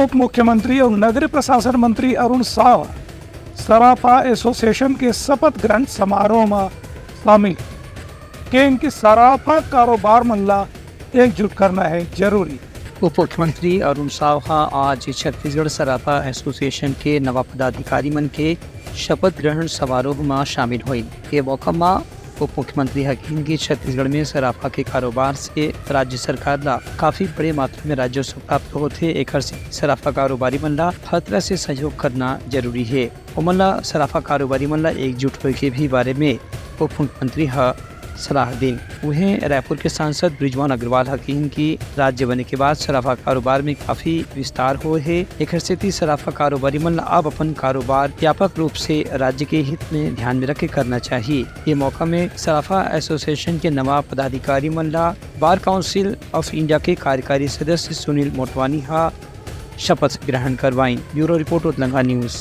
उप मुख्यमंत्री और नगरीय प्रशासन मंत्री अरुण साव सराफा एसोसिएशन के शपथ ग्रहण समारोह में शामिल के इनकी सराफा कारोबार मल्ला एकजुट करना है जरूरी। उप मुख्यमंत्री अरुण साव आज छत्तीसगढ़ सराफा एसोसिएशन के नवा पदाधिकारी मन के शपथ ग्रहण समारोह में शामिल हुई। ये मौका में उप मुख्यमंत्री हकीम की छत्तीसगढ़ में सराफा के कारोबार से राज्य सरकार ला काफी बड़े मात्रा में राजस्व प्राप्त होते। एक सराफा कारोबारी मन ला हर तरह से सहयोग करना जरूरी है। उमन ला सराफा कारोबारी मन ला एकजुट होए के भी बारे में उप मुख्यमंत्री सलाह दी। उन्हें रायपुर के सांसद बृजवान अग्रवाल हकीम की राज्य बनने के बाद सराफा कारोबार में काफी विस्तार हो है। एक सराफा कारोबारी मन अब अपन कारोबार व्यापक रूप से राज्य के हित में ध्यान में रख के करना चाहिए। ये मौका में सराफा एसोसिएशन के नवा पदाधिकारी मन ला बार काउंसिल ऑफ इंडिया के कार्यकारी सदस्य सुनील मोटवानी शपथ ग्रहण करवाई। Bureau report Utlanga news.